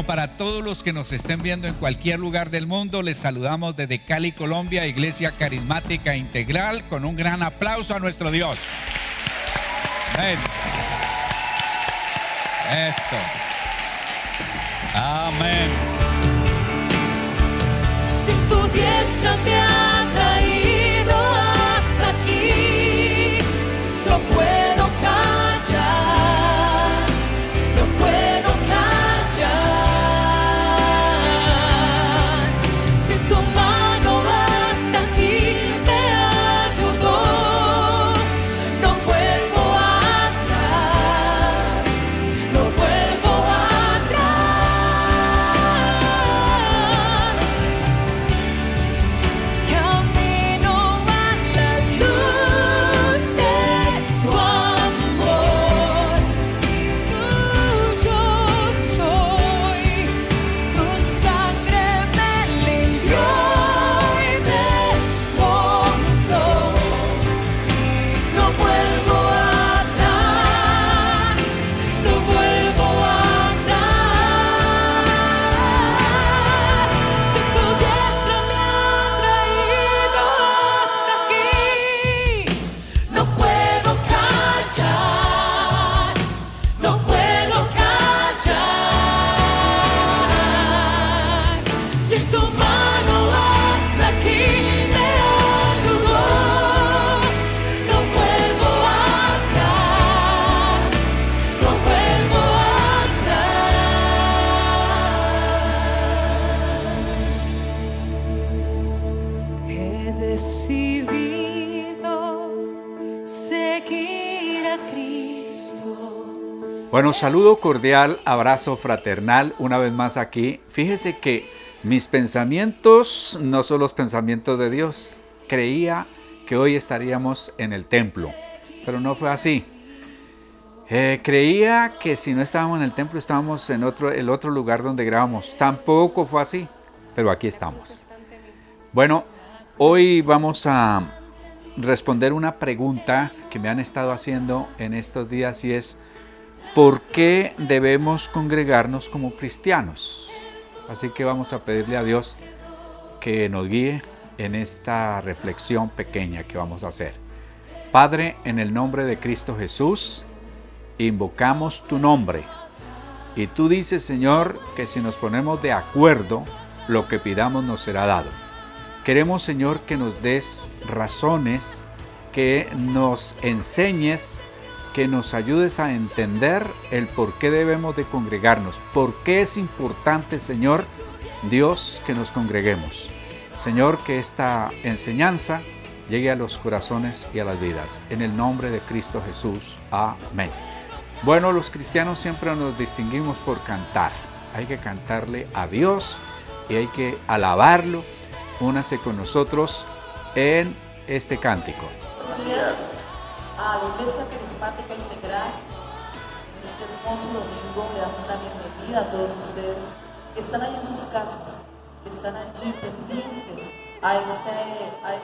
para todos los que nos estén viendo en cualquier lugar del mundo, les saludamos desde Cali, Colombia, Iglesia Carismática Integral, con un gran aplauso a nuestro Dios. Amén. Eso. Amén. Si tu diestra me ha traído hasta aquí, no puedo callar, no puedo callar. Si tu mano hasta aquí me ayudó, no vuelvo atrás, no vuelvo atrás. Camino a la luz de tu amor. Tuyo soy, tu sangre me limpió y me compró. No vuelvo atrás, no vuelvo atrás. Si tu diestra me ha traído hasta aquí, no puedo callar, no puedo callar. Si tu mano hasta aquí me ayudó, no vuelvo atrás, no vuelvo atrás. He decidido seguir a Cristo. Bueno, saludo cordial, abrazo fraternal, una vez más aquí. Fíjese que mis pensamientos no son los pensamientos de Dios. Creía que hoy estaríamos en el templo, pero no fue así. Creía que si no estábamos en el templo, estábamos en el otro lugar donde grabamos. Tampoco fue así, pero aquí estamos. Bueno, hoy vamos a responder una pregunta que me han estado haciendo en estos días y es: ¿por qué debemos congregarnos como cristianos? Así que vamos a pedirle a Dios que nos guíe en esta reflexión pequeña que vamos a hacer. Padre, en el nombre de Cristo Jesús, invocamos tu nombre. Y tú dices, Señor, que si nos ponemos de acuerdo, lo que pidamos nos será dado. Queremos, Señor, que nos des razones, que nos enseñes, que nos ayudes a entender el por qué debemos de congregarnos. ¿Por qué es importante, Señor, Dios, que nos congreguemos? Señor, que esta enseñanza llegue a los corazones y a las vidas. En el nombre de Cristo Jesús. Amén. Bueno, los cristianos siempre nos distinguimos por cantar. Hay que cantarle a Dios y hay que alabarlo. Únase con nosotros en este cántico. A la Iglesia Carismática Integral, en este hermoso domingo le damos la bienvenida a todos ustedes que están ahí en sus casas, que están allí presentes a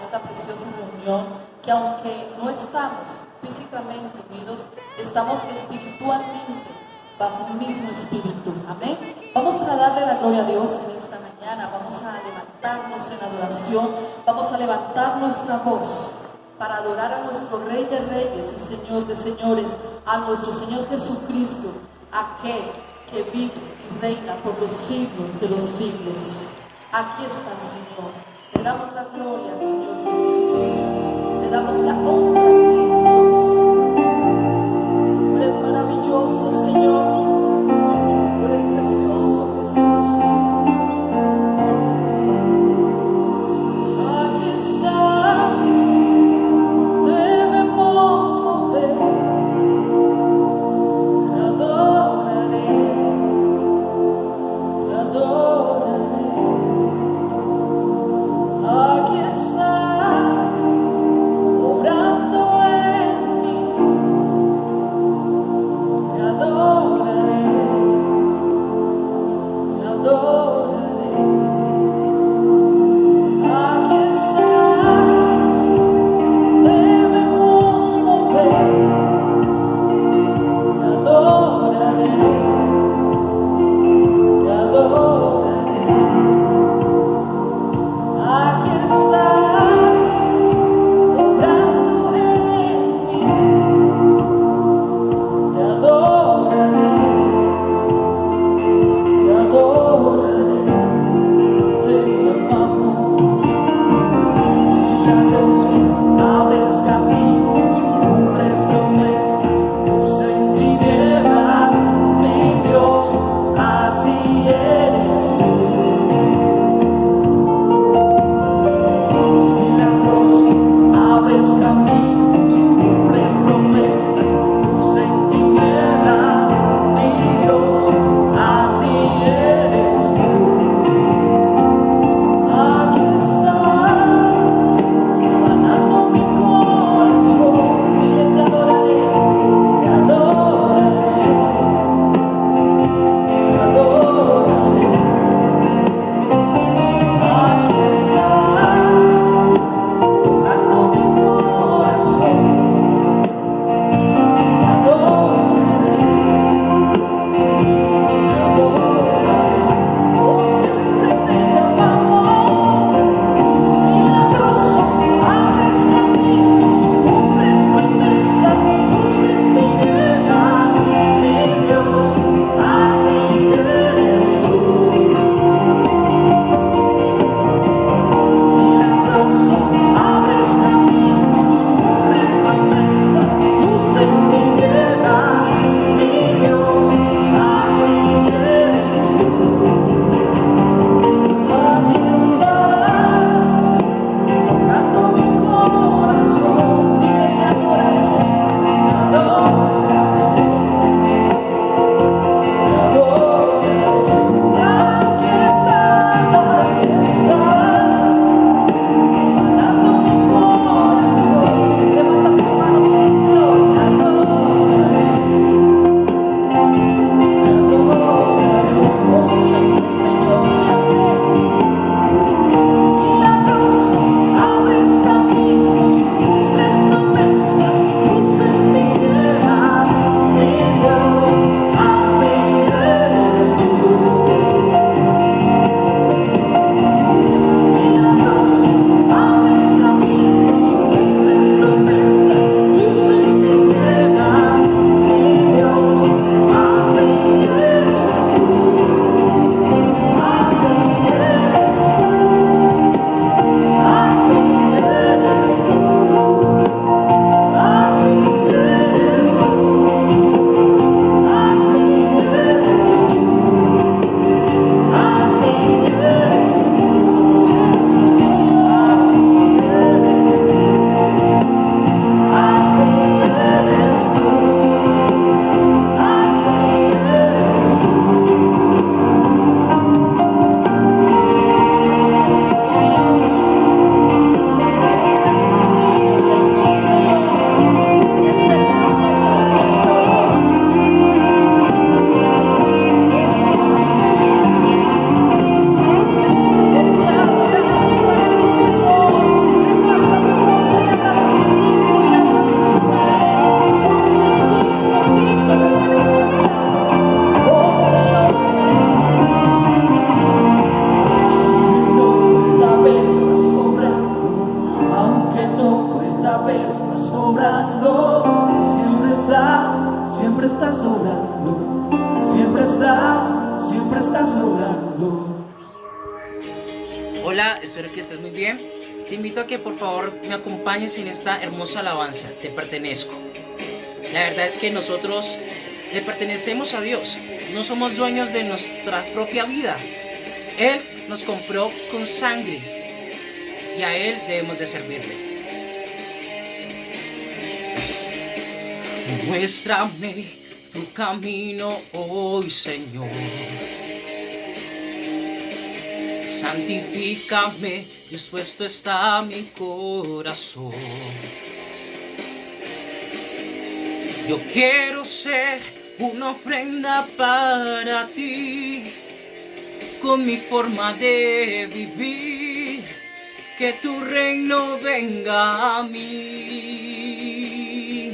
esta preciosa reunión, que aunque no estamos físicamente unidos, estamos espiritualmente bajo un mismo espíritu. Amén. Vamos a darle la gloria a Dios en esta mañana, vamos a levantarnos en adoración, vamos a levantar nuestra voz para adorar a nuestro Rey de Reyes y Señor de Señores, a nuestro Señor Jesucristo, aquel que vive y reina por los siglos de los siglos. Aquí está, Señor. Te damos la gloria, Señor Jesús. Te damos la honra a ti, Dios. Tú eres maravilloso, Señor. Tú eres precioso, Jesús. Aquí estás. Debemos mover. Te adoraré. Te adoraré. Aquí estás, obrando. estás logrando, siempre estás logrando. Hola, espero que estés muy bien. Te invito a que por favor me acompañes en esta hermosa alabanza, Te pertenezco. La verdad es que nosotros le pertenecemos a Dios, no somos dueños de nuestra propia vida. Él nos compró con sangre y a Él debemos de servirle. Muéstrame tu camino hoy, Señor. Santifícame, dispuesto está mi corazón. Yo quiero ser una ofrenda para ti, con mi forma de vivir, que tu reino venga a mí.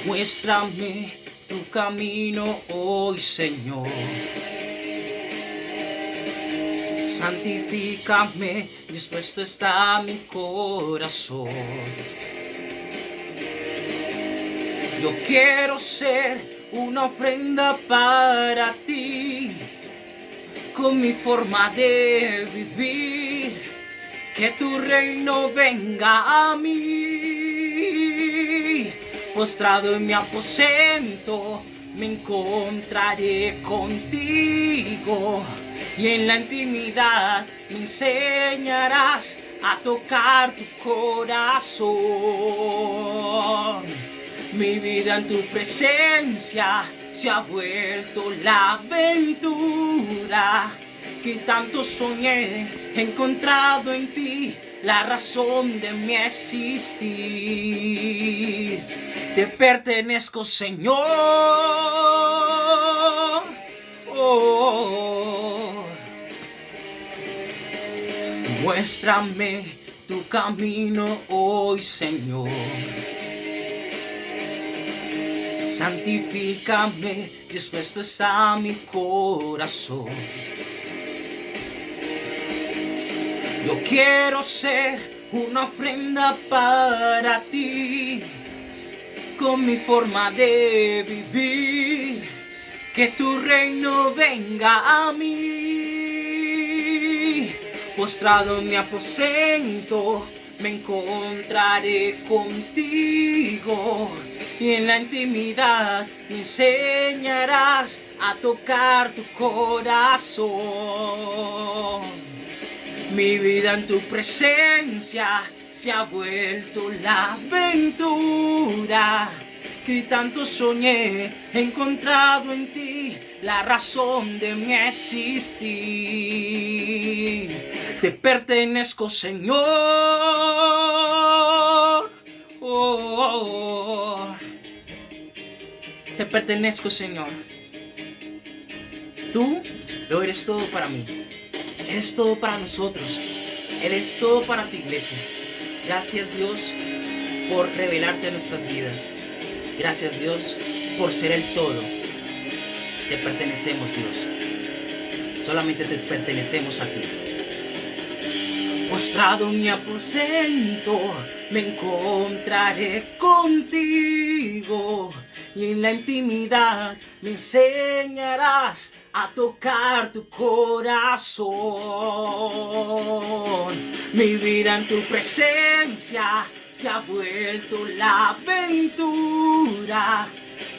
Muéstrame tu camino hoy, Señor. Santifícame, dispuesto está mi corazón. Yo quiero ser una ofrenda para ti, con mi forma de vivir, que tu reino venga a mí. Postrado en mi aposento, me encontraré contigo, y en la intimidad me enseñarás a tocar tu corazón. Mi vida en tu presencia se ha vuelto la aventura que tanto soñé. He encontrado en ti la razón de mi existir. Te pertenezco, Señor. Oh. Muéstrame tu camino hoy, Señor. Santifícame, dispuesto está mi corazón. Yo quiero ser una ofrenda para ti, con mi forma de vivir, que tu reino venga a mí. Postrado en mi aposento, me encontraré contigo, y en la intimidad me enseñarás a tocar tu corazón. Mi vida en tu presencia se ha vuelto la aventura que tanto soñé. He encontrado en ti la razón de mi existir. Te pertenezco, Señor. Oh. Te pertenezco, Señor. Tú lo eres todo para mí. Eres todo para nosotros. Eres todo para tu iglesia. Gracias, Dios, por revelarte en nuestras vidas. Gracias, Dios, por ser el todo. Te pertenecemos, Dios. Solamente te pertenecemos a ti. Postrado en mi aposento, me encontraré contigo, y en la intimidad me enseñarás a tocar tu corazón. Mi vida en tu presencia se ha vuelto la aventura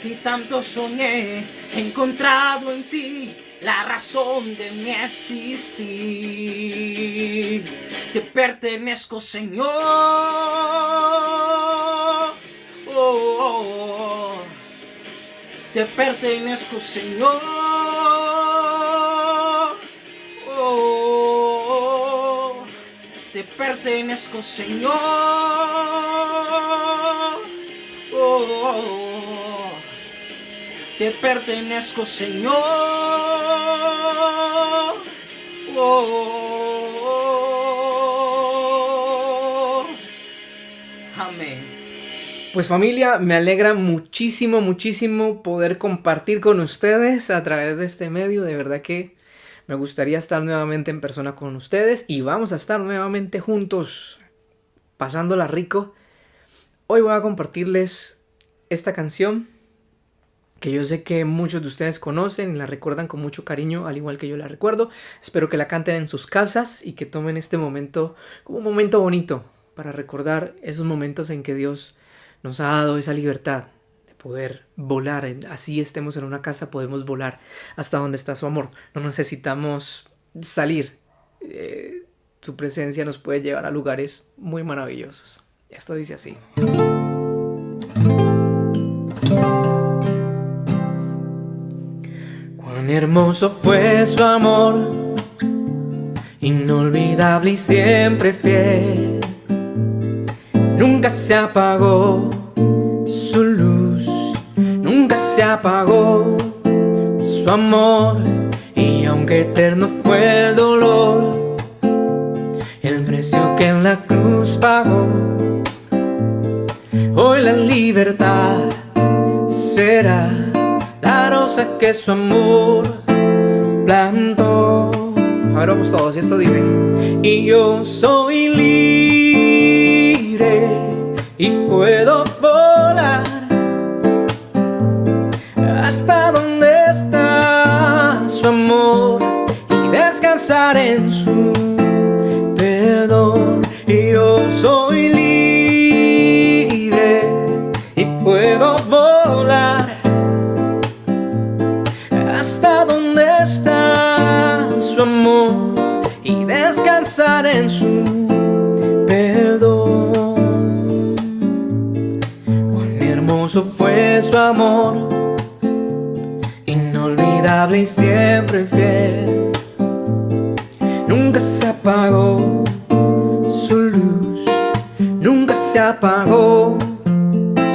que tanto soñé. He encontrado en ti la razón de mi existir. Te pertenezco, Señor. Oh. Te pertenezco, Señor. Oh. Te pertenezco, Señor. Oh. Te pertenezco, Señor. Oh. Amén. Pues familia, me alegra muchísimo, muchísimo poder compartir con ustedes a través de este medio. De verdad que me gustaría estar nuevamente en persona con ustedes y vamos a estar nuevamente juntos, pasándola rico. Hoy voy a compartirles esta canción que yo sé que muchos de ustedes conocen y la recuerdan con mucho cariño, al igual que yo la recuerdo. Espero que la canten en sus casas y que tomen este momento como un momento bonito para recordar esos momentos en que Dios nos ha dado esa libertad de poder volar. Así estemos en una casa, podemos volar hasta donde está su amor. No necesitamos salir. Su presencia nos puede llevar a lugares muy maravillosos. Esto dice así. Cuán hermoso fue su amor, inolvidable y siempre fiel. Nunca se apagó su luz, nunca se apagó su amor. Y aunque eterno fue el dolor, el precio que en la cruz pagó, hoy la libertad será la rosa que su amor plantó. Ahora vamos todos, y esto dice: y yo soy libre y puedo volar hasta donde está su amor y descansar en su perdón. Y yo soy libre y puedo volar hasta donde está su amor y descansar en su perdón. Cuán hermoso fue su amor, inolvidable y siempre fiel. Nunca se apagó su luz, nunca se apagó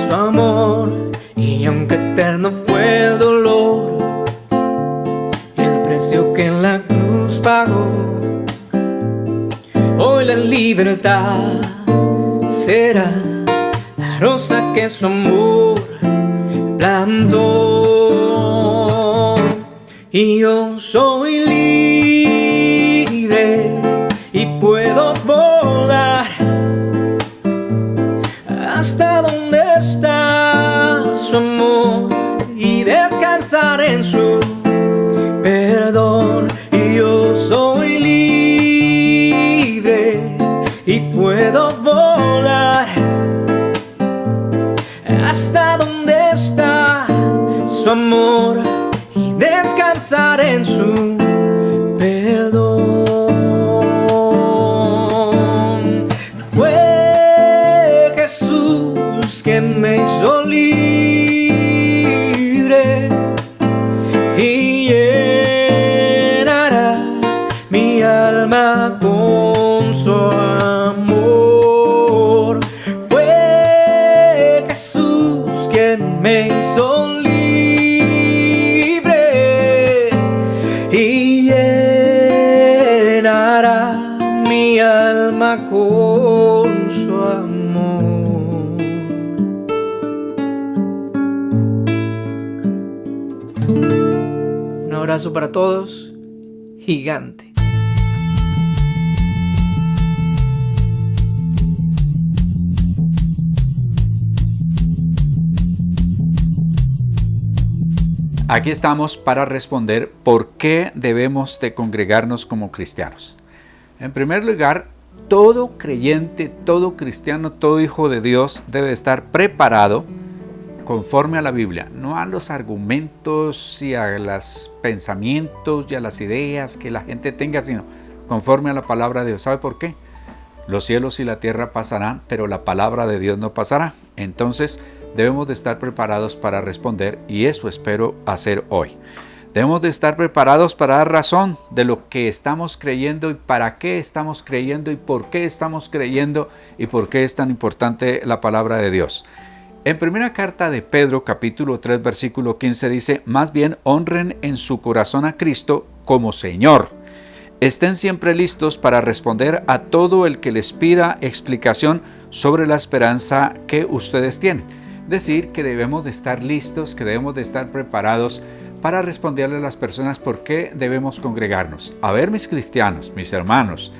su amor. Y aunque eterno fue el dolor, el precio que en la cruz pagó, hoy la libertad será la rosa que su amor plantó. Y yo soy libre y puedo volar hasta donde está su amor y descansar en su perdón. Y yo soy libre y puedo volar hasta donde está su amor y descansar en su perdón. Fue Jesús quien me hizo libre y llenará mi alma con su amor. Fue Jesús quien me hizo libre y llenará mi alma con su amor. Un abrazo para todos, gigante. Aquí estamos para responder por qué debemos de congregarnos como cristianos. En primer lugar, todo creyente, todo cristiano, todo hijo de Dios debe estar preparado conforme a la Biblia, no a los argumentos y a los pensamientos y a las ideas que la gente tenga, sino conforme a la palabra de Dios. ¿Sabe por qué? Los cielos y la tierra pasarán, pero la palabra de Dios no pasará. Entonces debemos de estar preparados para responder, y eso espero hacer hoy. Debemos de estar preparados para dar razón de lo que estamos creyendo y para qué estamos creyendo y por qué estamos creyendo y por qué es tan importante la palabra de Dios. En primera carta de Pedro, capítulo 3, versículo 15 dice: más bien honren en su corazón a Cristo como Señor. Estén siempre listos para responder a todo el que les pida explicación sobre la esperanza que ustedes tienen. Es decir, que debemos de estar listos, que debemos de estar preparados para responderle a las personas por qué debemos congregarnos. A ver, mis cristianos, mis hermanos,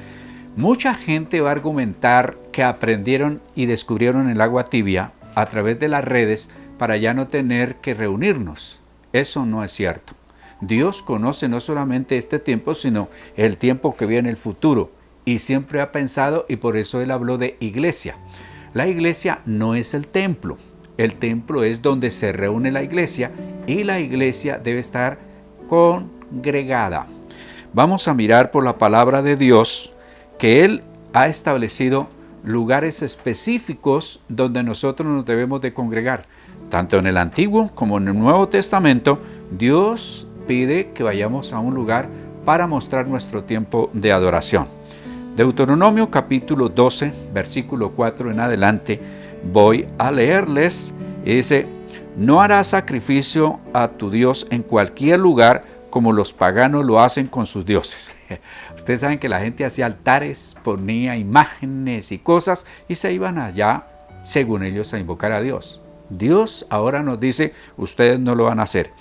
mucha gente va a argumentar que aprendieron y descubrieron el agua tibia a través de las redes para ya no tener que reunirnos. Eso no es cierto. Dios conoce no solamente este tiempo, sino el tiempo que viene en el futuro. Y siempre ha pensado, y por eso Él habló de iglesia. La iglesia no es el templo. El templo es donde se reúne la iglesia y la iglesia debe estar congregada. Vamos a mirar por la palabra de Dios que Él ha establecido lugares específicos donde nosotros nos debemos de congregar. Tanto en el Antiguo como en el Nuevo Testamento, Dios pide que vayamos a un lugar para mostrar nuestro tiempo de adoración. Deuteronomio capítulo 12, versículo 4 en adelante, voy a leerles. Y dice: no harás sacrificio a tu Dios en cualquier lugar como los paganos lo hacen con sus dioses. Ustedes saben que la gente hacía altares, ponía imágenes y cosas y se iban allá, según ellos, a invocar a Dios. Dios ahora nos dice, ustedes no lo van a hacer.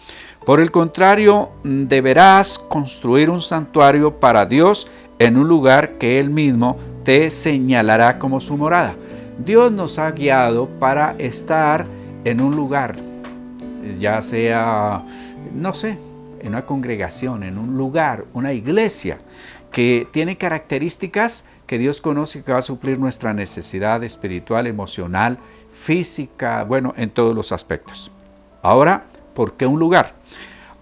Por el contrario, deberás construir un santuario para Dios en un lugar que Él mismo te señalará como su morada. Dios nos ha guiado para estar en un lugar, ya sea, no sé, en una congregación, en un lugar, una iglesia, que tiene características que Dios conoce, que va a suplir nuestra necesidad espiritual, emocional, física, bueno, en todos los aspectos. Ahora, ¿por qué un lugar?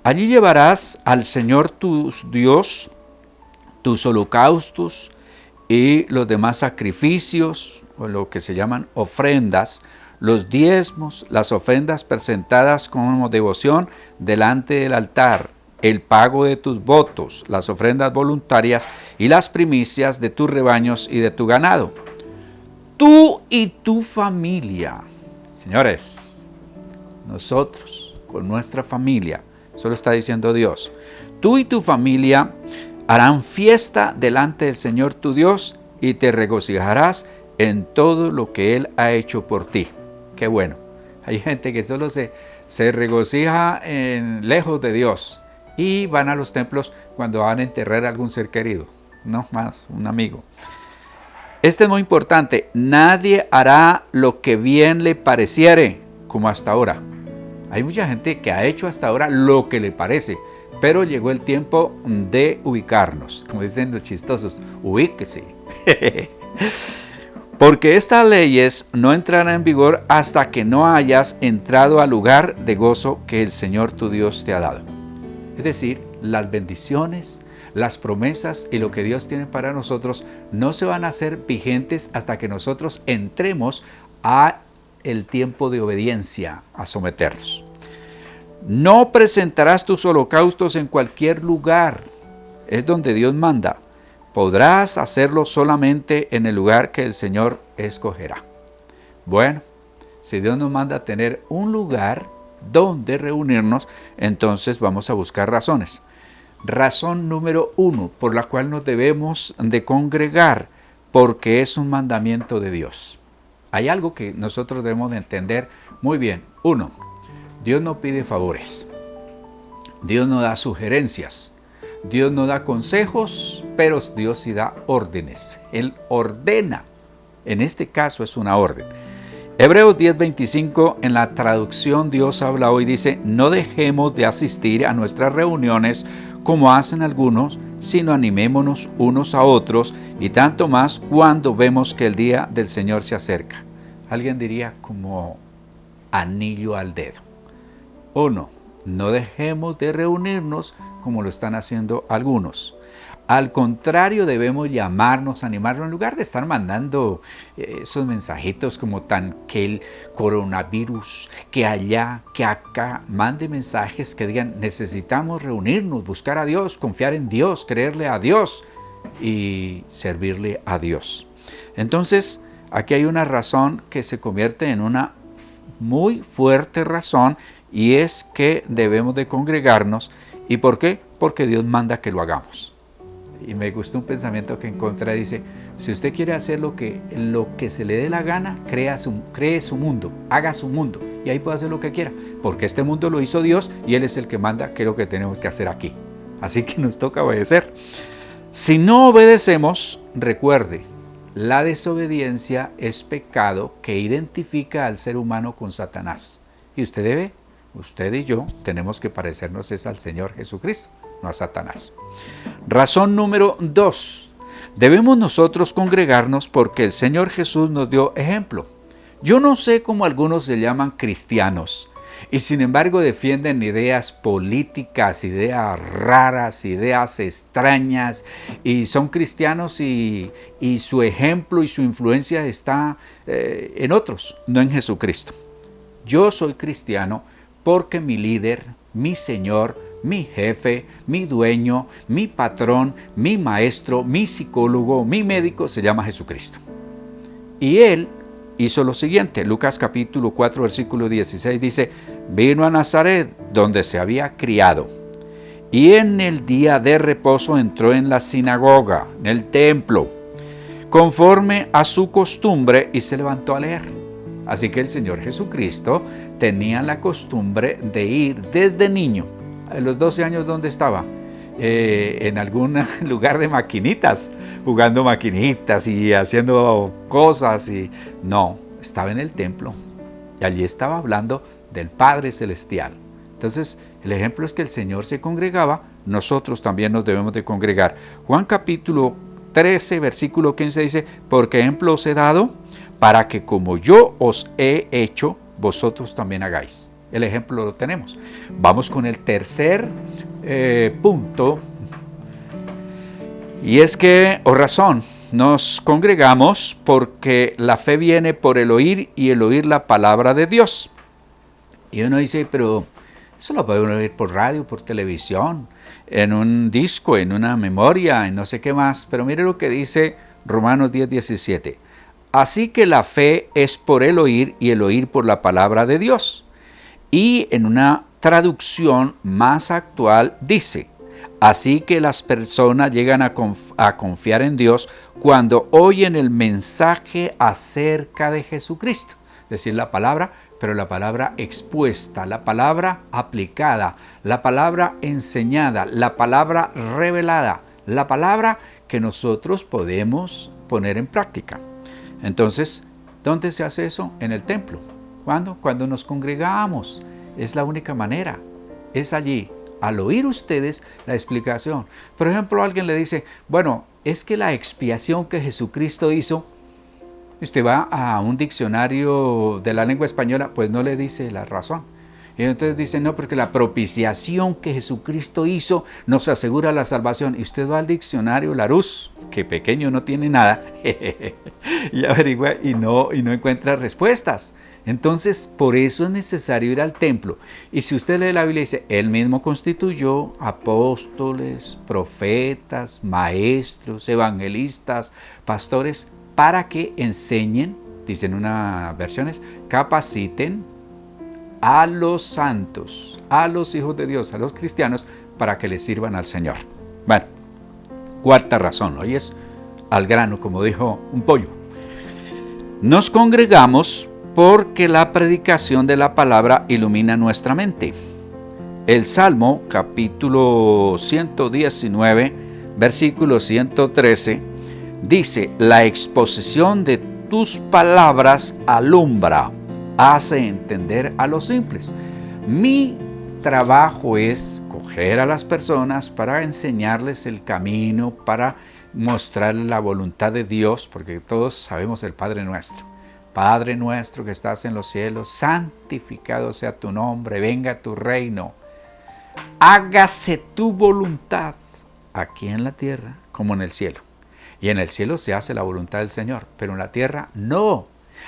Allí llevarás al Señor tu Dios tus holocaustos y los demás sacrificios, o lo que se llaman ofrendas, los diezmos, las ofrendas presentadas como devoción delante del altar, el pago de tus votos, las ofrendas voluntarias y las primicias de tus rebaños y de tu ganado. Tú y tu familia, señores, nosotros con nuestra familia, eso lo está diciendo Dios, tú y tu familia harán fiesta delante del Señor tu Dios y te regocijarás en todo lo que Él ha hecho por ti. Qué bueno. Hay gente que solo se regocija lejos de Dios y van a los templos cuando van a enterrar a algún ser querido, no más, un amigo. Este es muy importante. Nadie hará lo que bien le pareciere, como hasta ahora. Hay mucha gente que ha hecho hasta ahora lo que le parece, pero llegó el tiempo de ubicarnos, como dicen los chistosos, ubíquese. Porque estas leyes no entrarán en vigor hasta que no hayas entrado al lugar de gozo que el Señor tu Dios te ha dado. Es decir, las bendiciones, las promesas y lo que Dios tiene para nosotros no se van a hacer vigentes hasta que nosotros entremos a el tiempo de obediencia, a someternos. No presentarás tus holocaustos en cualquier lugar, es donde Dios manda. Podrás hacerlo solamente en el lugar que el Señor escogerá. Bueno, si Dios nos manda a tener un lugar donde reunirnos, entonces vamos a buscar razones. Razón número 1, por la cual nos debemos de congregar, porque es un mandamiento de Dios. Hay algo que nosotros debemos de entender muy bien. 1, Dios no pide favores. Dios no da sugerencias. Dios no da consejos, pero Dios sí da órdenes. Él ordena. En este caso es una orden. Hebreos 10:25, en la traducción Dios habla hoy, dice: no dejemos de asistir a nuestras reuniones como hacen algunos, sino animémonos unos a otros, y tanto más cuando vemos que el día del Señor se acerca. Alguien diría como anillo al dedo. 1, no dejemos de reunirnos como lo están haciendo algunos. Al contrario, debemos llamarnos, animarnos, en lugar de estar mandando esos mensajitos como que el coronavirus, que allá, que acá. Mande mensajes que digan: necesitamos reunirnos, buscar a Dios, confiar en Dios, creerle a Dios y servirle a Dios. Entonces, aquí hay una razón que se convierte en una muy fuerte razón, y es que debemos de congregarnos. ¿Y por qué? Porque Dios manda que lo hagamos. Y me gustó un pensamiento que encontré, dice: si usted quiere hacer lo que se le dé la gana, cree su mundo, haga su mundo, y ahí puede hacer lo que quiera, porque este mundo lo hizo Dios y Él es el que manda qué es lo que tenemos que hacer aquí. Así que nos toca obedecer. Si no obedecemos, recuerde, la desobediencia es pecado que identifica al ser humano con Satanás. Y usted y yo tenemos que parecernos es al Señor Jesucristo, no a Satanás. Razón número 2. Debemos nosotros congregarnos porque el Señor Jesús nos dio ejemplo. Yo no sé cómo algunos se llaman cristianos y sin embargo defienden ideas políticas, ideas raras, ideas extrañas y son cristianos y su ejemplo y su influencia está en otros, no en Jesucristo. Yo soy cristiano porque mi líder, mi Señor, mi jefe, mi dueño, mi patrón, mi maestro, mi psicólogo, mi médico se llama Jesucristo. Y Él hizo lo siguiente. Lucas capítulo 4 versículo 16 dice: vino a Nazaret donde se había criado y en el día de reposo entró en la sinagoga, en el templo, conforme a su costumbre y se levantó a leer. Así que el Señor Jesucristo tenía la costumbre de ir desde niño. A los 12 años, ¿dónde estaba? En algún lugar de maquinitas, jugando maquinitas y haciendo cosas. No, estaba en el templo y allí estaba hablando del Padre Celestial. Entonces, el ejemplo es que el Señor se congregaba, nosotros también nos debemos de congregar. Juan capítulo 13, versículo 15 dice: porque ejemplo os he dado para que como yo os he hecho, vosotros también hagáis. El ejemplo lo tenemos. Vamos con el tercer punto. Y es que, o razón, nos congregamos porque la fe viene por el oír y el oír la palabra de Dios. Y uno dice, pero eso lo puede uno oír por radio, por televisión, en un disco, en una memoria, en no sé qué más. Pero mire lo que dice Romanos 10:17. Así que la fe es por el oír y el oír por la palabra de Dios. Y en una traducción más actual dice: así que las personas llegan a confiar en Dios cuando oyen el mensaje acerca de Jesucristo. Es decir, la palabra, pero la palabra expuesta, la palabra aplicada, la palabra enseñada, la palabra revelada, la palabra que nosotros podemos poner en práctica. Entonces, ¿dónde se hace eso? En el templo. ¿Cuándo? Cuando nos congregamos. Es la única manera. Es allí. Al oír ustedes la explicación. Por ejemplo, alguien le dice, bueno, es que la expiación que Jesucristo hizo, usted va a un diccionario de la lengua española, pues no le dice la razón. Y entonces dice, no, porque la propiciación que Jesucristo hizo nos asegura la salvación. Y usted va al diccionario Larousse, que pequeño no tiene nada, y averigua y no encuentra respuestas. Entonces, por eso es necesario ir al templo. Y si usted lee la Biblia, dice, Él mismo constituyó apóstoles, profetas, maestros, evangelistas, pastores, para que enseñen, dicen unas versiones, capaciten a los santos, a los hijos de Dios, a los cristianos, para que les sirvan al Señor. Bueno, cuarta razón, hoy es al grano, como dijo un pollo. Nos congregamos porque la predicación de la palabra ilumina nuestra mente. El Salmo, capítulo 119, versículo 113, dice, la exposición de tus palabras alumbra, hace entender a los simples. Mi trabajo es coger a las personas para enseñarles el camino, para mostrarles la voluntad de Dios, porque todos sabemos el Padre Nuestro. Padre nuestro que estás en los cielos, santificado sea tu nombre, venga tu reino. Hágase tu voluntad aquí en la tierra como en el cielo. Y en el cielo se hace la voluntad del Señor, pero en la tierra no.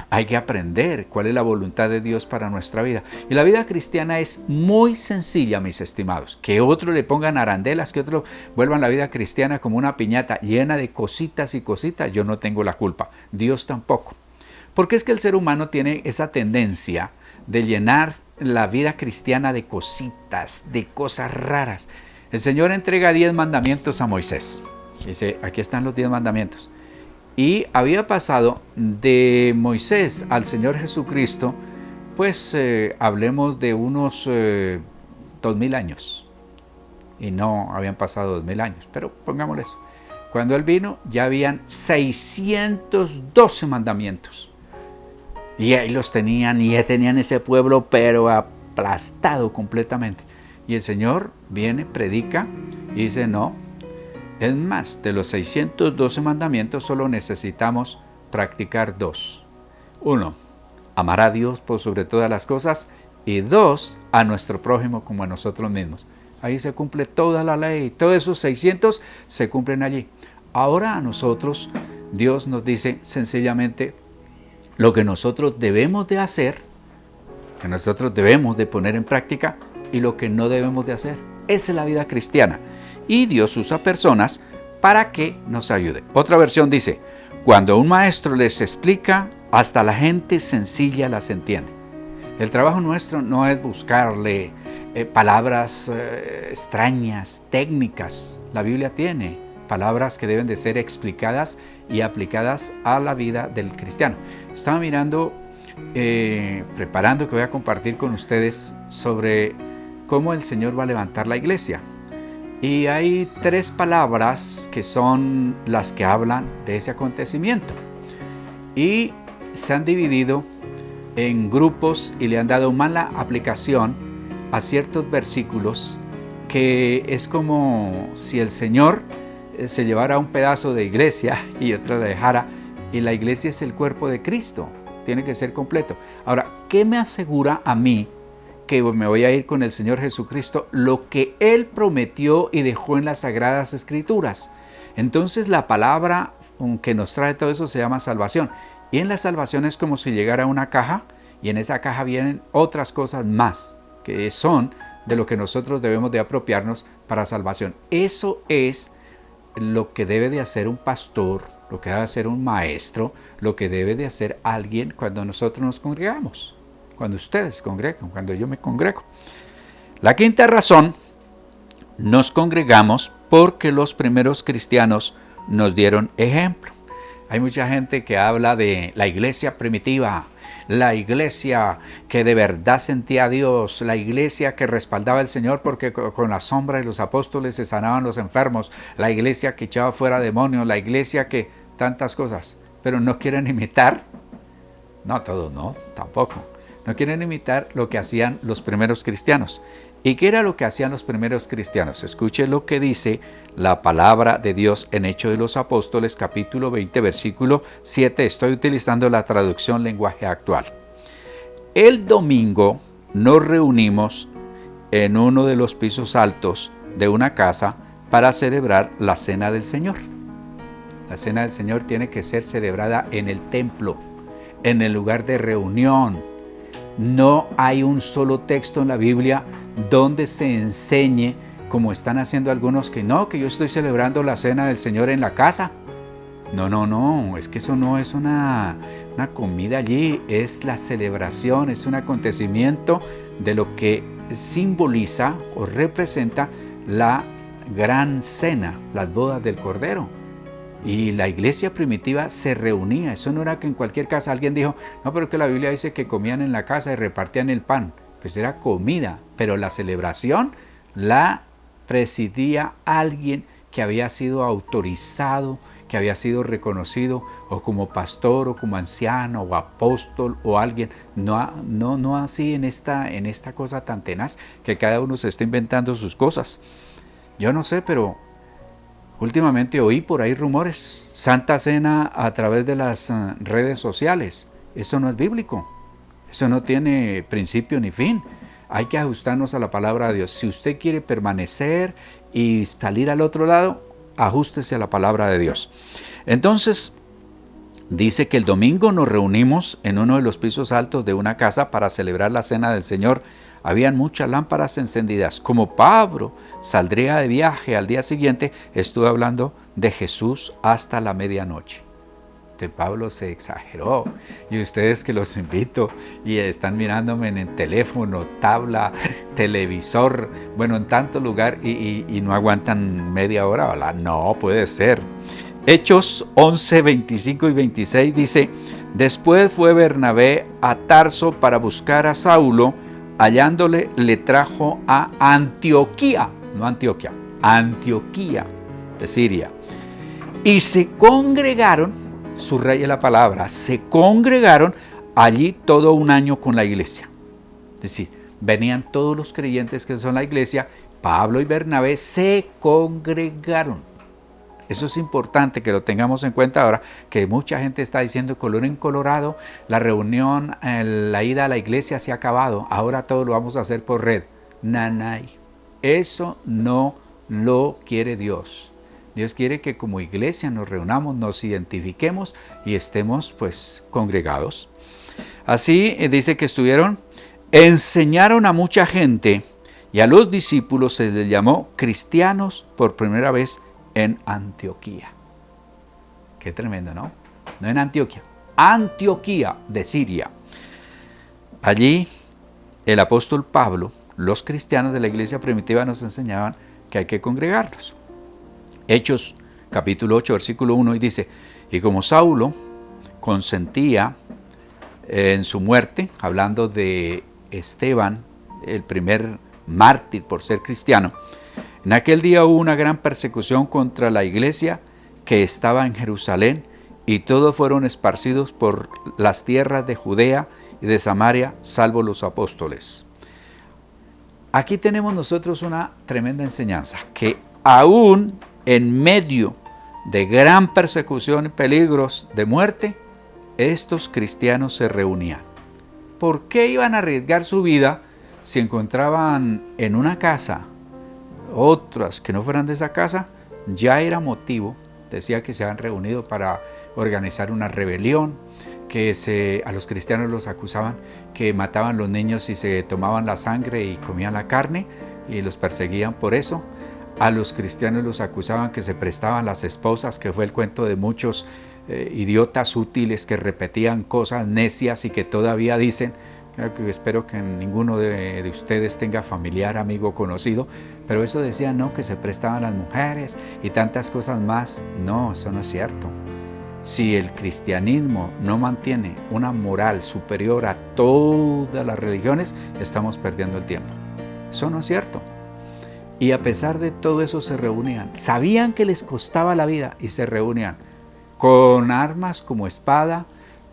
Hay que aprender cuál es la voluntad de Dios para nuestra vida. Y la vida cristiana es muy sencilla, mis estimados. Que otros le pongan arandelas, que otros vuelvan la vida cristiana como una piñata llena de cositas y cositas, yo no tengo la culpa. Dios tampoco. Porque es que el ser humano tiene esa tendencia de llenar la vida cristiana de cositas, de cosas raras. El Señor entrega 10 mandamientos a Moisés. Dice, aquí están los 10 mandamientos. Y había pasado de Moisés al Señor Jesucristo, pues hablemos de unos 2000 años. Y no habían pasado 2000 años, pero pongámosle eso. Cuando Él vino ya habían 612 mandamientos. Y ahí los tenían, y ya tenían ese pueblo, pero aplastado completamente. Y el Señor viene, predica y dice, no, es más, de los 612 mandamientos solo necesitamos practicar 2. 1, amar a Dios por sobre todas las cosas, y 2, a nuestro prójimo como a nosotros mismos. Ahí se cumple toda la ley, todos esos 600 se cumplen allí. Ahora a nosotros, Dios nos dice sencillamente lo que nosotros debemos de hacer, que nosotros debemos de poner en práctica, y lo que no debemos de hacer. Esa es la vida cristiana. Y Dios usa personas para que nos ayude. Otra versión dice, cuando un maestro les explica, hasta la gente sencilla las entiende. El trabajo nuestro no es buscarle palabras extrañas, técnicas. La Biblia tiene palabras que deben de ser explicadas y aplicadas a la vida del cristiano. Estaba mirando, preparando que voy a compartir con ustedes sobre cómo el Señor va a levantar la iglesia. Y hay 3 palabras que son las que hablan de ese acontecimiento. Y se han dividido en grupos y le han dado mala aplicación a ciertos versículos, que es como si el Señor se llevara un pedazo de iglesia y otro la dejara, y la iglesia es el cuerpo de Cristo, tiene que ser completo. Ahora, ¿qué me asegura a mí que me voy a ir con el Señor Jesucristo? Lo que Él prometió y dejó en las Sagradas Escrituras. Entonces la palabra que nos trae todo eso se llama salvación. Y en la salvación es como si llegara una caja, y en esa caja vienen otras cosas más, que son de lo que nosotros debemos de apropiarnos para salvación. Eso es lo que debe de hacer un pastor, lo que debe hacer un maestro, lo que debe de hacer alguien cuando nosotros nos congregamos, cuando ustedes congregan, cuando yo me congrego. La quinta razón, nos congregamos porque los primeros cristianos nos dieron ejemplo. Hay mucha gente que habla de la iglesia primitiva, la iglesia que de verdad sentía a Dios, la iglesia que respaldaba al Señor porque con la sombra de los apóstoles se sanaban los enfermos, la iglesia que echaba fuera demonios, la iglesia que tantas cosas, pero no quieren imitar, no todos, no, tampoco, no quieren imitar lo que hacían los primeros cristianos. ¿Y qué era lo que hacían los primeros cristianos? Escuche lo que dice la palabra de Dios en Hechos de los Apóstoles, capítulo 20, versículo 7. Estoy utilizando la traducción lenguaje actual. El domingo nos reunimos en uno de los pisos altos de una casa para celebrar la Cena del Señor. La Cena del Señor tiene que ser celebrada en el templo, en el lugar de reunión. No hay un solo texto en la Biblia donde se enseñe, como están haciendo algunos, que no, que yo estoy celebrando la Cena del Señor en la casa. No, es que eso no es una comida allí, es la celebración, es un acontecimiento de lo que simboliza o representa la gran cena, las bodas del Cordero. Y la iglesia primitiva se reunía, eso no era que en cualquier casa alguien dijo, no, pero que la Biblia dice que comían en la casa y repartían el pan. Pues era comida, pero la celebración la presidía alguien que había sido autorizado, que había sido reconocido o como pastor o como anciano o apóstol o alguien, no así en esta cosa tan tenaz que cada uno se está inventando sus cosas. Yo no sé, pero últimamente oí por ahí rumores, Santa Cena a través de las redes sociales. Eso no es bíblico. Eso no tiene principio ni fin. Hay que ajustarnos a la palabra de Dios. Si usted quiere permanecer y salir al otro lado, ajústese a la palabra de Dios. Entonces, dice que el domingo nos reunimos en uno de los pisos altos de una casa para celebrar la Cena del Señor. Habían muchas lámparas encendidas. Como Pablo saldría de viaje al día siguiente, estuve hablando de Jesús hasta la medianoche. Pablo se exageró, y ustedes que los invito y están mirándome en el teléfono, tabla, televisor, bueno, en tanto lugar y no aguantan media hora, ¿verdad? No puede ser. Hechos 11, 25 y 26 dice, después fue Bernabé a Tarso para buscar a Saulo, hallándole le trajo a Antioquía, no Antioquia, Antioquía de Siria, y se congregaron, subraye la palabra, se congregaron allí todo un año con la iglesia. Es decir, venían todos los creyentes que son la iglesia. Pablo y Bernabé se congregaron. Eso es importante que lo tengamos en cuenta ahora, que mucha gente está diciendo color en colorado, la reunión, la ida a la iglesia se ha acabado, ahora todo lo vamos a hacer por red. Nanay. Eso no lo quiere Dios. Dios quiere que como iglesia nos reunamos, nos identifiquemos y estemos pues congregados. Así dice que enseñaron a mucha gente y a los discípulos se les llamó cristianos por primera vez en Antioquía. Qué tremendo, ¿no? No en Antioquia, Antioquía de Siria. Allí el apóstol Pablo, los cristianos de la iglesia primitiva nos enseñaban que hay que congregarnos. Hechos capítulo 8 versículo 1 y dice, y como Saulo consentía en su muerte, hablando de Esteban, el primer mártir por ser cristiano, en aquel día hubo una gran persecución contra la iglesia que estaba en Jerusalén y todos fueron esparcidos por las tierras de Judea y de Samaria, salvo los apóstoles. Aquí tenemos nosotros una tremenda enseñanza, que aún en medio de gran persecución y peligros de muerte, estos cristianos se reunían. ¿Por qué iban a arriesgar su vida si encontraban en una casa otras que no fueran de esa casa? Ya era motivo, decía que se habían reunido para organizar una rebelión, que a los cristianos los acusaban que mataban los niños y se tomaban la sangre y comían la carne y los perseguían por eso. A los cristianos los acusaban que se prestaban las esposas, que fue el cuento de muchos idiotas útiles que repetían cosas necias y que todavía dicen. Espero que ninguno de ustedes tenga familiar, amigo, conocido, pero eso decía, no, que se prestaban las mujeres y tantas cosas más. No, eso no es cierto. Si el cristianismo no mantiene una moral superior a todas las religiones, estamos perdiendo el tiempo. Eso no es cierto. Y a pesar de todo eso se reunían. Sabían que les costaba la vida y se reunían con armas como espada,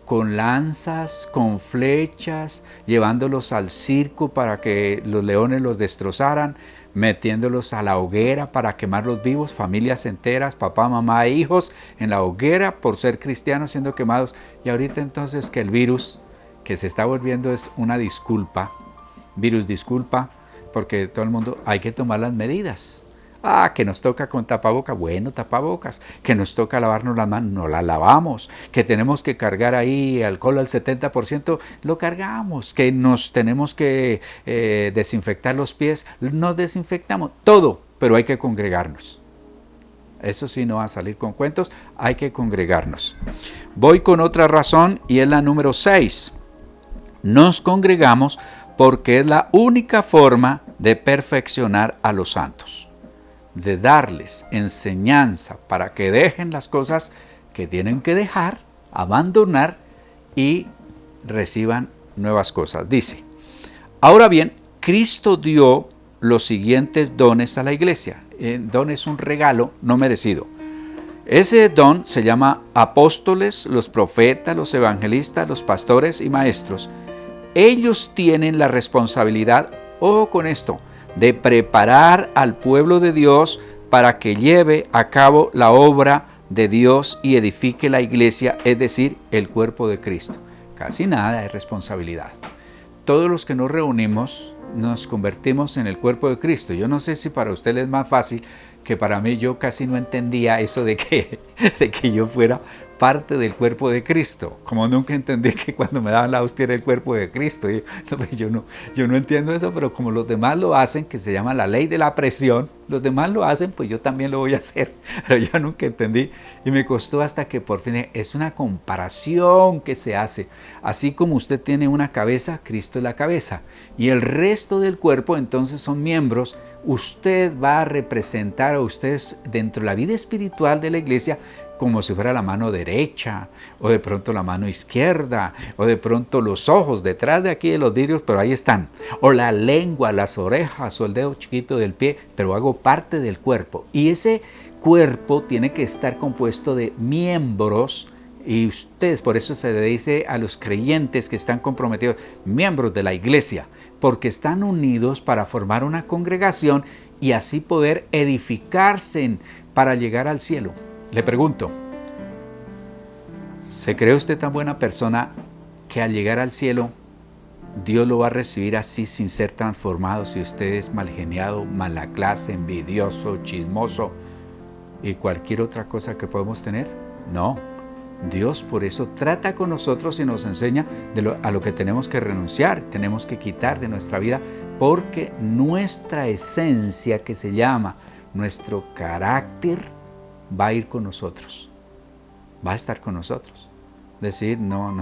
con lanzas, con flechas, llevándolos al circo para que los leones los destrozaran, metiéndolos a la hoguera para quemarlos vivos, familias enteras, papá, mamá e hijos en la hoguera por ser cristianos siendo quemados. Y ahorita entonces que el virus que se está volviendo es una disculpa, virus disculpa, porque todo el mundo hay que tomar las medidas. Que nos toca con tapabocas, bueno, tapabocas. Que nos toca lavarnos las manos, no las lavamos. Que tenemos que cargar ahí alcohol al 70%, lo cargamos. Que nos tenemos que desinfectar los pies, nos desinfectamos. Todo, pero hay que congregarnos. Eso sí, no va a salir con cuentos, hay que congregarnos. Voy con otra razón y es la número 6. Nos congregamos porque es la única forma de perfeccionar a los santos, de darles enseñanza para que dejen las cosas que tienen que dejar, abandonar y reciban nuevas cosas. Dice, ahora bien, Cristo dio los siguientes dones a la iglesia. Don es un regalo no merecido. Ese don se llama apóstoles, los profetas, los evangelistas, los pastores y maestros. Ellos tienen la responsabilidad, ojo con esto, de preparar al pueblo de Dios para que lleve a cabo la obra de Dios y edifique la iglesia, es decir, el cuerpo de Cristo. Casi nada es responsabilidad. Todos los que nos reunimos nos convertimos en el cuerpo de Cristo. Yo no sé si para usted es más fácil que para mí. Yo casi no entendía eso de que yo fuera parte del cuerpo de Cristo. Como nunca entendí que cuando me daban la hostia era el cuerpo de Cristo. Yo no entiendo eso, pero como los demás lo hacen, que se llama la ley de la presión, los demás lo hacen, pues yo también lo voy a hacer. Pero yo nunca entendí y me costó hasta que por fin es una comparación que se hace. Así como usted tiene una cabeza, Cristo es la cabeza. Y el resto del cuerpo entonces son miembros. Usted va a representar a ustedes dentro de la vida espiritual de la iglesia como si fuera la mano derecha, o de pronto la mano izquierda, o de pronto los ojos detrás de aquí de los vidrios, pero ahí están, o la lengua, las orejas, o el dedo chiquito del pie, pero hago parte del cuerpo. Y ese cuerpo tiene que estar compuesto de miembros Y ustedes, por eso se le dice a los creyentes que están comprometidos, miembros de la iglesia, porque están unidos para formar una congregación y así poder edificarse para llegar al cielo. Le pregunto, ¿se cree usted tan buena persona que al llegar al cielo Dios lo va a recibir así sin ser transformado si usted es mal geniado, mala clase, envidioso, chismoso y cualquier otra cosa que podemos tener? No. Dios por eso trata con nosotros y nos enseña a lo que tenemos que renunciar, tenemos que quitar de nuestra vida, porque nuestra esencia, que se llama nuestro carácter, va a ir con nosotros, va a estar con nosotros. Decir, no,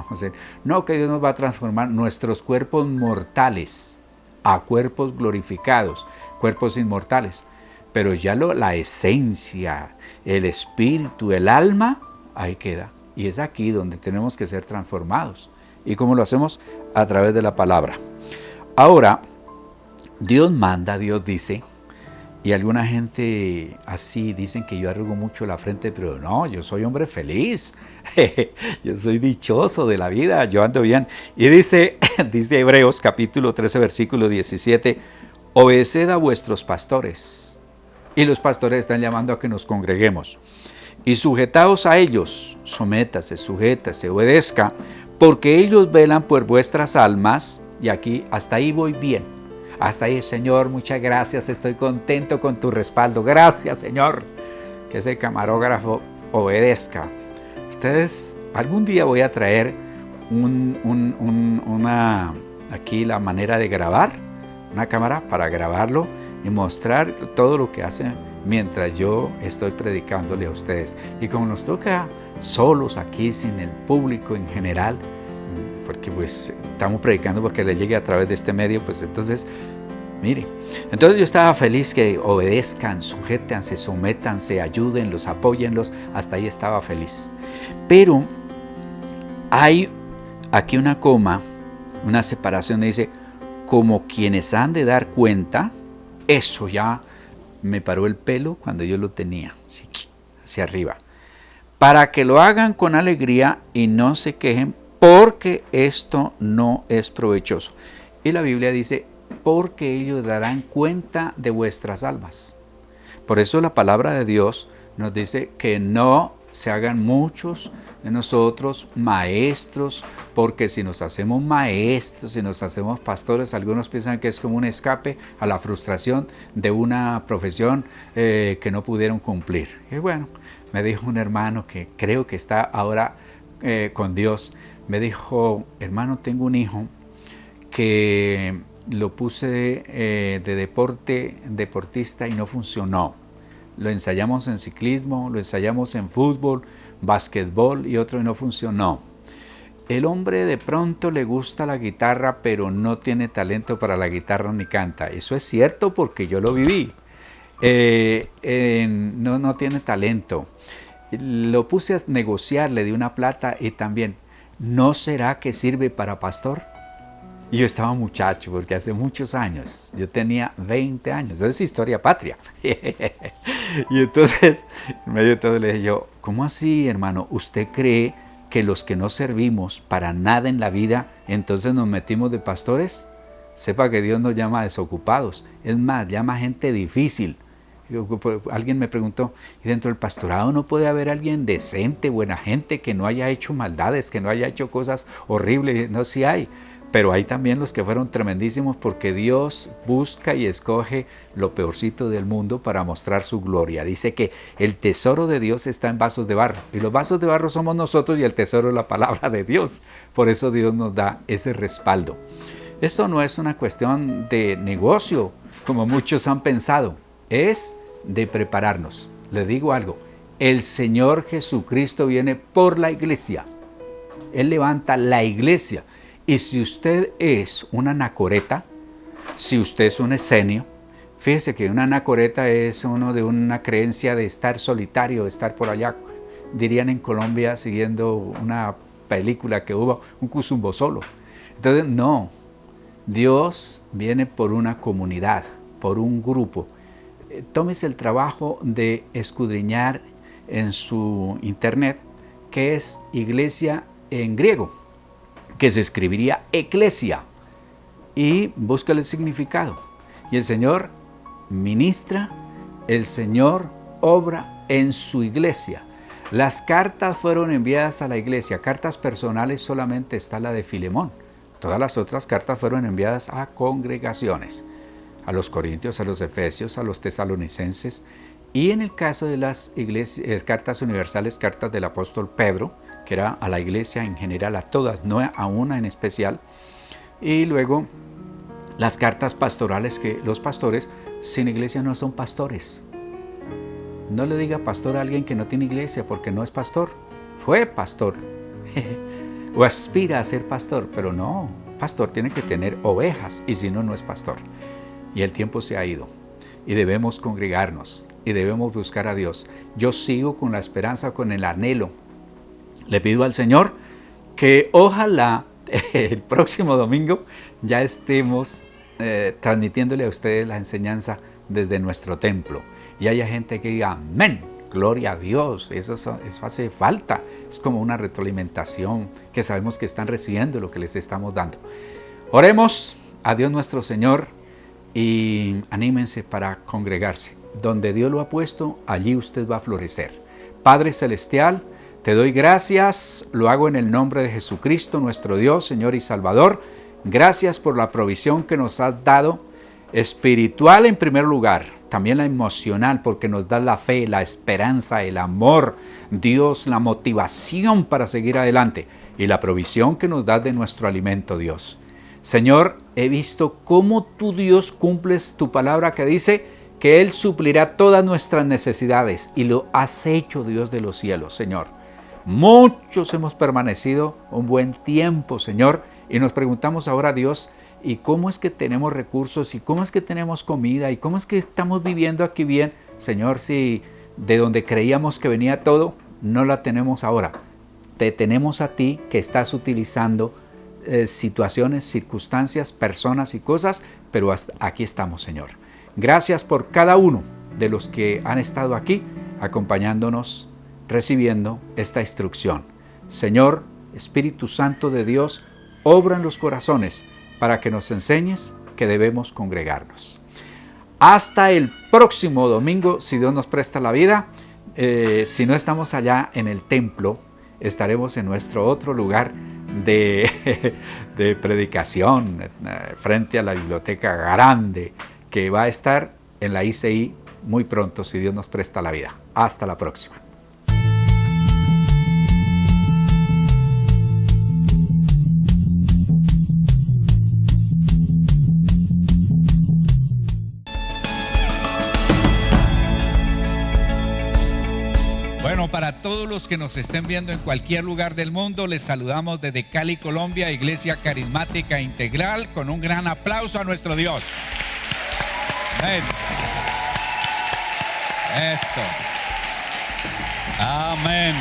que Dios nos va a transformar nuestros cuerpos mortales a cuerpos glorificados, cuerpos inmortales, pero ya la esencia, el espíritu, el alma, ahí queda. Y es aquí donde tenemos que ser transformados. ¿Y cómo lo hacemos? A través de la palabra. Ahora, Dios manda, Dios dice, y alguna gente así dicen que yo arrugo mucho la frente, pero no, yo soy hombre feliz. Yo soy dichoso de la vida, yo ando bien. Y dice Hebreos capítulo 13, versículo 17, obedeced a vuestros pastores. Y los pastores están llamando a que nos congreguemos. Y sujetaos a ellos, sujétase, obedezca, porque ellos velan por vuestras almas. Y aquí, hasta ahí voy bien. Hasta ahí, Señor, muchas gracias, estoy contento con tu respaldo. Gracias, Señor, que ese camarógrafo obedezca. Ustedes, algún día voy a traer aquí la manera de grabar, una cámara para grabarlo y mostrar todo lo que hacen mientras yo estoy predicándole a ustedes. Y como nos toca solos aquí, sin el público en general, porque pues estamos predicando porque le llegue a través de este medio, pues entonces, miren, entonces yo estaba feliz que obedezcan, sujétense, sométanse, ayúdenlos, apóyenlos, hasta ahí estaba feliz. Pero hay aquí una coma, una separación, dice, como quienes han de dar cuenta. Eso ya me paró el pelo cuando yo lo tenía, así, hacia arriba. Para que lo hagan con alegría y no se quejen, porque esto no es provechoso. Y la Biblia dice, porque ellos darán cuenta de vuestras almas. Por eso la palabra de Dios nos dice que no se hagan muchos de nosotros maestros, porque si nos hacemos maestros, si nos hacemos pastores, algunos piensan que es como un escape a la frustración de una profesión que no pudieron cumplir. Y bueno, me dijo un hermano que creo que está ahora con Dios, me dijo, hermano, tengo un hijo que lo puse de deportista y no funcionó. Lo ensayamos en ciclismo, lo ensayamos en fútbol, básquetbol y otro y no funcionó. El hombre de pronto le gusta la guitarra, pero no tiene talento para la guitarra ni canta. Eso es cierto porque yo lo viví. No tiene talento. Lo puse a negociar, le di una plata y también, ¿no será que sirve para pastor? Y yo estaba muchacho, porque hace muchos años, yo tenía 20 años, eso es historia patria. Y entonces, en medio de todo le dije yo, ¿cómo así, hermano? ¿Usted cree que los que no servimos para nada en la vida, entonces nos metimos de pastores? Sepa que Dios nos llama desocupados, es más, llama gente difícil. Alguien me preguntó, ¿y dentro del pastorado no puede haber alguien decente, buena gente, que no haya hecho maldades, que no haya hecho cosas horribles? No, sí hay. Pero hay también los que fueron tremendísimos, porque Dios busca y escoge lo peorcito del mundo para mostrar su gloria. Dice que el tesoro de Dios está en vasos de barro. Y los vasos de barro somos nosotros y el tesoro es la palabra de Dios. Por eso Dios nos da ese respaldo. Esto no es una cuestión de negocio, como muchos han pensado. Es de prepararnos. Le digo algo. El Señor Jesucristo viene por la iglesia. Él levanta la iglesia. Y si usted es una anacoreta, si usted es un esenio, fíjese que una anacoreta es uno de una creencia de estar solitario, de estar por allá, dirían en Colombia, siguiendo una película que hubo, un cuzumbo solo. Entonces, no, Dios viene por una comunidad, por un grupo. Tómese el trabajo de escudriñar en su internet qué es iglesia en griego, que se escribiría eclesia, y busca el significado. Y el Señor ministra, el Señor obra en su iglesia. Las cartas fueron enviadas a la iglesia, cartas personales solamente está la de Filemón. Todas las otras cartas fueron enviadas a congregaciones, a los corintios, a los efesios, a los tesalonicenses, y en el caso de las cartas universales, cartas del apóstol Pedro, que era a la iglesia en general, a todas, no a una en especial, y luego las cartas pastorales, que los pastores sin iglesia no son pastores. No le diga pastor a alguien que no tiene iglesia, porque no es pastor. Fue pastor o aspira a ser pastor, pero no, pastor tiene que tener ovejas, y si no, no es pastor. Y el tiempo se ha ido, y debemos congregarnos, y debemos buscar a Dios. Yo sigo con la esperanza, con el anhelo. Le pido al Señor que ojalá el próximo domingo ya estemos transmitiéndole a ustedes la enseñanza desde nuestro templo, y haya gente que diga amén, gloria a Dios. Eso hace falta, es como una retroalimentación que sabemos que están recibiendo lo que les estamos dando. Oremos a Dios nuestro Señor y anímense para congregarse. Donde Dios lo ha puesto, allí usted va a florecer. Padre Celestial, te doy gracias, lo hago en el nombre de Jesucristo, nuestro Dios, Señor y Salvador. Gracias por la provisión que nos has dado, espiritual en primer lugar, también la emocional, porque nos da la fe, la esperanza, el amor, Dios, la motivación para seguir adelante, y la provisión que nos das de nuestro alimento, Dios. Señor, he visto cómo tú, Dios, cumples tu palabra que dice que Él suplirá todas nuestras necesidades, y lo has hecho, Dios de los cielos, Señor. Muchos hemos permanecido un buen tiempo, Señor, y nos preguntamos ahora, Dios, ¿y cómo es que tenemos recursos? ¿Y cómo es que tenemos comida? ¿Y cómo es que estamos viviendo aquí bien? Señor, si de donde creíamos que venía todo, no la tenemos ahora. Te tenemos a ti, que estás utilizando situaciones, circunstancias, personas y cosas, pero hasta aquí estamos, Señor. Gracias por cada uno de los que han estado aquí acompañándonos, recibiendo esta instrucción. Señor, Espíritu Santo de Dios, obra en los corazones para que nos enseñes que debemos congregarnos. Hasta el próximo domingo, si Dios nos presta la vida. Si no estamos allá en el templo, estaremos en nuestro otro lugar de predicación, frente a la biblioteca grande, que va a estar en la ICI muy pronto, si Dios nos presta la vida. Hasta la próxima. Bueno, para todos los que nos estén viendo en cualquier lugar del mundo, les saludamos desde Cali, Colombia, Iglesia Carismática Integral, con un gran aplauso a nuestro Dios. Amén. Eso. Amén.